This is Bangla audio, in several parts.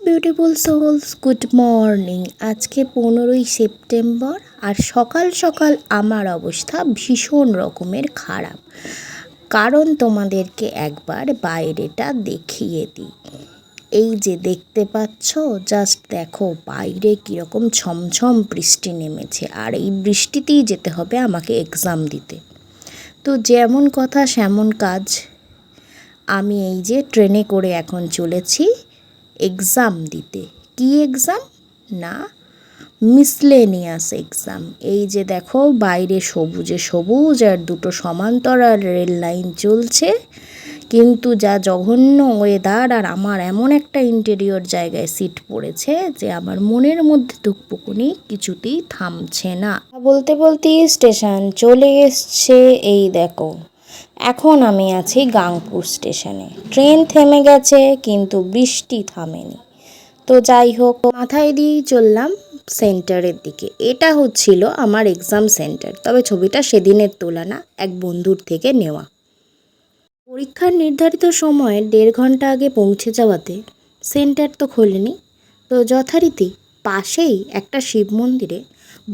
Beautiful sols, good morning. আজকে 15ই সেপ্টেম্বর, আর সকাল সকাল আমার অবস্থা ভীষণ রকমের খারাপ। কারণ তোমাদেরকে একবার বাইরেটা দেখিয়ে দিই। এই যে দেখতে পাচ্ছ, জাস্ট দেখো বাইরে কীরকম ছমছম বৃষ্টি নেমেছে, আর এই বৃষ্টিতেই যেতে হবে আমাকে এক্সাম দিতে। তো যেমন কথা সেমন কাজ, আমি এই যে ট্রেনে করে এখন চলেছি এক্সাম দিতে। কি এক্সাম? না, মিসলেনিয়াস এক্সাম। এই যে দেখো বাইরে সবুজে সবুজ আর দুটো সমান্তরাল রেল লাইন চলছে, কিন্তু যা জঘন্য ওয়েদার, আর আমার এমন একটা ইন্টেরিয়র জায়গায় সিট পড়েছে যে আমার মনের মধ্যে ধুকপুকুনি কিছুতেই থামছে না। বলতে বলতেই স্টেশন চলে এসছে। এই দেখো, এখন আমি আছি গাংপুর স্টেশনে। ট্রেন থেমে গেছে কিন্তু বৃষ্টি থামেনি। তো যাই হোক, মাথায় দিয়েই চললাম সেন্টারের দিকে। এটা হচ্ছিল আমার এক্সাম সেন্টার, তবে ছবিটা সেদিনের তোলা না, এক বন্ধুর থেকে নেওয়া। পরীক্ষার নির্ধারিত সময়ে 1.5 ঘন্টা আগে পৌঁছে যাওয়াতে সেন্টার তো খোলেনি। তো যথারীতি পাশেই একটা শিব মন্দিরে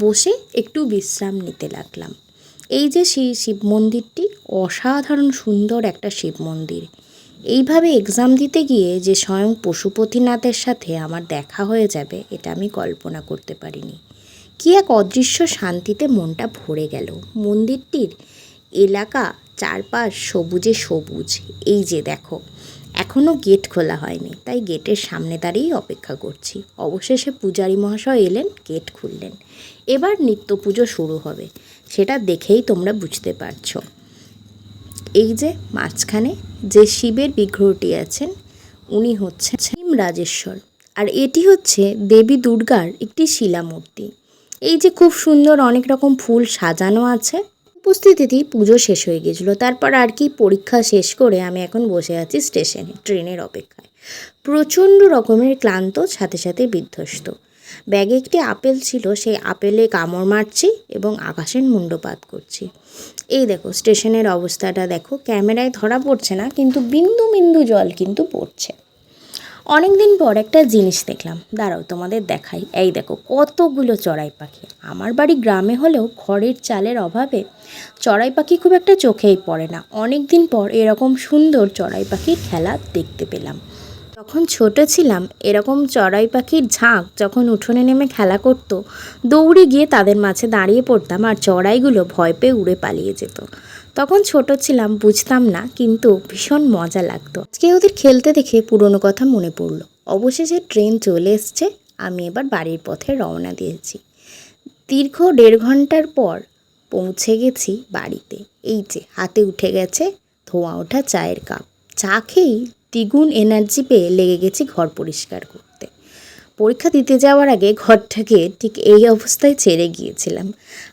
বসে একটু বিশ্রাম নিতে লাগলাম। এই যে সেই শিব মন্দিরটি, অসাধারণ সুন্দর একটা শিব মন্দির। এইভাবে এক্সাম দিতে গিয়ে যে স্বয়ং পশুপতিনাথের সাথে আমার দেখা হয়ে যাবে, এটা আমি কল্পনা করতে পারিনি। কি এক অদৃশ্য শান্তিতে মনটা ভরে গেল। মন্দিরটির এলাকা চারপাশ সবুজে সবুজ। এই যে দেখো, এখনও গেট খোলা হয়নি, তাই গেটের সামনে দাঁড়িয়েই অপেক্ষা করছি। অবশেষে পূজারী মহাশয় এলেন, গেট খুললেন। এবার নিত্য পুজো শুরু হবে, সেটা দেখেই তোমরা বুঝতে পারছো। এই যে মাঝখানে যে শিবের বিগ্রহটি আছেন, উনি হচ্ছেন রাজেশ্বর, আর এটি হচ্ছে দেবী দুর্গার একটি শিলামূর্তি। এই যে খুব সুন্দর অনেক রকম ফুল সাজানো আছে। উপস্থিতিতেই পুজো শেষ হয়ে গেছিলো। তারপর আর কি, পরীক্ষা শেষ করে আমি এখন বসে আছি স্টেশনে ট্রেনের অপেক্ষায়। প্রচণ্ড রকমের ক্লান্ত, সাথে সাথে বিধ্বস্ত। ব্যাগে একটি আপেল ছিল, সেই আপেলে কামড় মারছি এবং আকাশের মুণ্ডপাত করছি। এই দেখো স্টেশনের অবস্থাটা দেখো, ক্যামেরায় ধরা পড়ছে না, কিন্তু বিন্দু বিন্দু জল কিন্তু পড়ছে। অনেক দিন পর একটা জিনিস দেখলাম, দাঁড়াও তোমাদের দেখাই। এই দেখো কতগুলো চড়াই পাখি। আমার বাড়ি গ্রামে হলেও খড়ের চালের অভাবে চড়াই পাখি খুব একটা চোখেই পড়ে না। অনেক দিন পর এরকম সুন্দর চড়াই পাখির খেলা দেখতে পেলাম। যখন ছোট ছিলাম, এরকম চড়াই পাখির ঝাঁক যখন উঠোনে নেমে খেলা করতো, দৌড়ে গিয়ে তাদের মাঝে দাঁড়িয়ে পড়তাম, আর চড়াইগুলো ভয় পেয়ে উড়ে পালিয়ে যেত। তখন ছোট ছিলাম, বুঝতাম না, কিন্তু ভীষণ মজা লাগতো। আজকে ওদের খেলতে দেখে পুরনো কথা মনে পড়লো। অবশেষে ট্রেন চলে এসছে, আমি এবার বাড়ির পথে রওনা দিয়েছি। দীর্ঘ 1.5 ঘন্টার পর পৌঁছে গেছি বাড়িতে। এই যে হাতে উঠে গেছে ধোঁয়া ওঠা চায়ের কাপ। চা খেয়েই দ্বিগুণ এনার্জি পেয়ে লেগে গেছি ঘর পরিষ্কার করতে। পরীক্ষা দিতে যাওয়ার আগে ঘরটাকে ঠিক এই অবস্থায় ছেড়ে গিয়েছিলাম।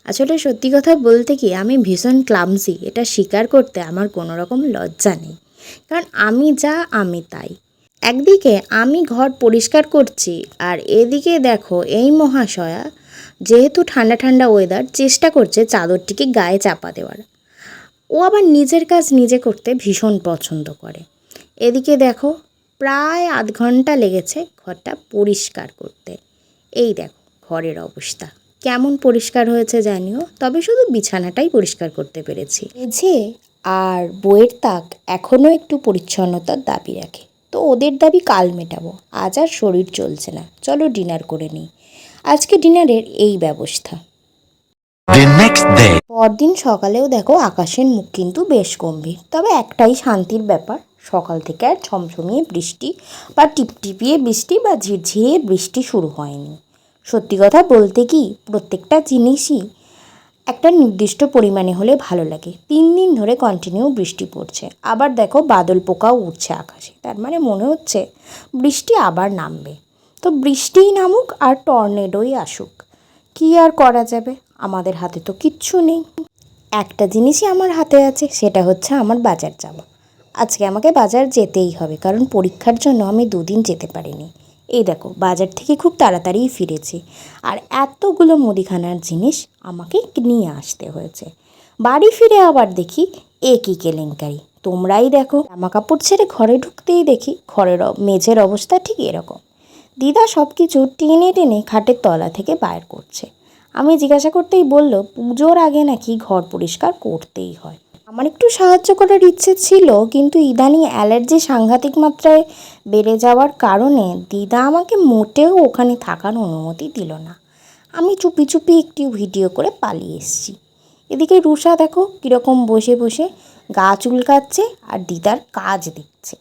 আসলে সত্যি কথা বলতে কি, আমি ভীষণ ক্লামজি, এটা স্বীকার করতে আমার কোনো রকম লজ্জা নেই। কারণ আমি যা আমি তাই। একদিকে আমি ঘর পরিষ্কার করছি, আর এদিকে দেখো এই মহাশয়া, যেহেতু ঠান্ডা ঠান্ডা ওয়েদার, চেষ্টা করছে চাদরটিকে গায়ে চাপা দেওয়ার। ও আবার নিজের কাজ নিজে করতে ভীষণ পছন্দ করে। এদিকে দেখো প্রায় 1/2 ঘন্টা লেগেছে ঘরটা পরিষ্কার করতে। এই দেখো ঘরের অবস্থা কেমন পরিষ্কার হয়েছে জানিও, তবে শুধু বিছানাটাই পরিষ্কার করতে পেরেছি। মেঝে আর বইয়ের তাক এখনও একটু পরিচ্ছন্নতার দাবি রাখে, তো ওদের দাবি কাল মেটাবো। আজ আর শরীর চলছে না, চলো ডিনার করে নিই। আজকে ডিনারের এই ব্যবস্থা। পরদিন সকালেও দেখো আকাশের মুখ কিন্তু বেশ গম্ভীর, তবে একটাই শান্তির ব্যাপার, সকাল থেকে আর ছমছমিয়ে বৃষ্টি বা টিপটিপিয়ে বৃষ্টি বা ঝিরঝিরিয়ে বৃষ্টি শুরু হয়নি। সত্যি কথা বলতে কি, প্রত্যেকটা জিনিসই একটা নির্দিষ্ট পরিমাণে হলে ভালো লাগে। 3 দিন ধরে কন্টিনিউ বৃষ্টি পড়ছে, আবার দেখো বাদল পোকাও উঠছে আকাশে, তার মানে মনে হচ্ছে বৃষ্টি আবার নামবে। তো বৃষ্টিই নামুক আর টর্নেডোই আসুক, কী আর করা যাবে, আমাদের হাতে তো কিচ্ছু নেই। একটা জিনিসই আমার হাতে আছে, সেটা হচ্ছে আমার বাজার যাওয়া। আজকে আমাকে বাজার যেতেই হবে, কারণ পরীক্ষার জন্য আমি 2 দিন যেতে পারিনি। এই দেখো বাজার থেকে খুব তাড়াতাড়িই ফিরেছি, আর এতগুলো মুদিখানার জিনিস আমাকে নিয়ে আসতে হয়েছে। বাড়ি ফিরে আবার দেখি একই কেলেঙ্কারি। তোমরাই দেখো, জামা কাপড় ছেড়ে ঘরে ঢুকতেই দেখি ঘরের মেঝের অবস্থা ঠিক এরকম। দিদা সব কিছু টেনে টেনে খাটের তলা থেকে বাইর করছে। আমি জিজ্ঞাসা করতেই বলল, পুজোর আগে নাকি ঘর পরিষ্কার করতেই হয়। আমার একটু সাহায্য করার ইচ্ছে ছিল, কিন্তু ইদানিং অ্যালার্জি সাংঘাতিক মাত্রায় বেড়ে যাওয়ার কারণে দিদা আমাকে মোটেও ওখানে থাকার অনুমতি দিল না। আমি চুপি চুপি একটু ভিডিও করে পালিয়ে এসেছি। এদিকে রুষা দেখো কীরকম বসে বসে গা চুলকাচ্ছে আর দিদার কাজ দেখছে।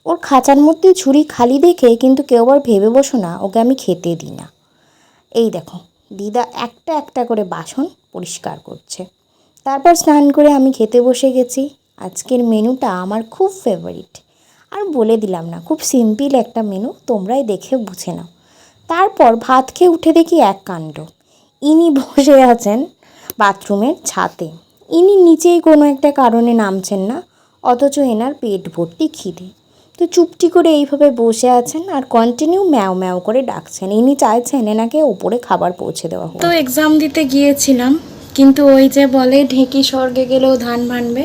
ওর খাঁচার মধ্যে ঝুড়ি খালি দেখে কিন্তু কেউ আবার ভেবে বসো না ওকে আমি খেতে দিই না। এই দেখো দিদা একটা একটা করে বাসন পরিষ্কার করছে। তারপর স্নান করে আমি খেতে বসে গেছি। আজকের মেনুটা আমার খুব ফেভারিট, আর বলে দিলাম না, খুব সিম্পল একটা মেনু, তোমরাই দেখে বুঝে নাও। তারপর ভাত খেয়ে উঠে দেখি এক কাণ্ড, ইনি বসে আছেন বাথরুমের ছাদে। ইনি নিচেই কোনো একটা কারণে নামছেন না, অথচ এনার পেট ভর্তি খিদে। তো চুপটি করে এইভাবে বসে আছেন আর কন্টিনিউ ম্যাও ম্যাও করে ডাকছেন। ইনি চাইছেন এনাকে ওপরে খাবার পৌঁছে দেওয়া হোক। তো এক্সাম দিতে গিয়েছিলাম, কিন্তু ওই যে বলে ঢেঁকি স্বর্গে গেলেও ধান ভানবে,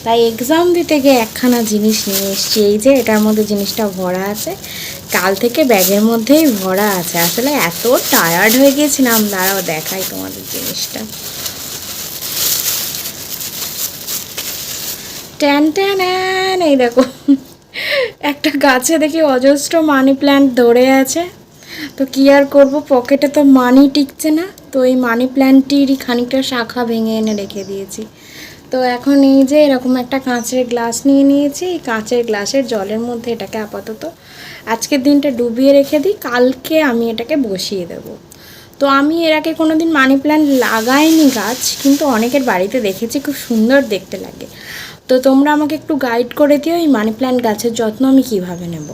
তাই এক্সাম দিতে গিয়ে একখানা জিনিস নিয়ে এসেছি। এই যে এটার মধ্যে জিনিসটা ভরা আছে, কাল থেকে ব্যাগের মধ্যেই ভরা আছে। আসলে এত টায়ার্ড হয়ে গিয়েছিলাম, দাঁড়াও দেখাই তোমাদের জিনিসটা। ট্যান ট্যান, এই দেখো একটা গাছে দেখি অজস্র মানি প্ল্যান্ট ধরে আছে। তো কী আর করবো, পকেটে তো মানি টিকছে না, তো এই মানি প্ল্যান্টটিরই খানিকটা শাখা ভেঙে এনে রেখে দিয়েছি। তো এখন এই যে এরকম একটা কাঁচের গ্লাস নিয়ে নিয়েছি, এই কাঁচের গ্লাসের জলের মধ্যে এটাকে আপাতত আজকের দিনটা ডুবিয়ে রেখে দিই, কালকে আমি এটাকে বসিয়ে দেবো। তো আমি এর আগে কোনো দিন মানি প্ল্যান্ট লাগাইনি গাছ, কিন্তু অনেকের বাড়িতে দেখেছি, খুব সুন্দর দেখতে লাগে। তো তোমরা আমাকে একটু গাইড করে দিও এই মানি প্ল্যান্ট গাছের যত্ন আমি কীভাবে নেব।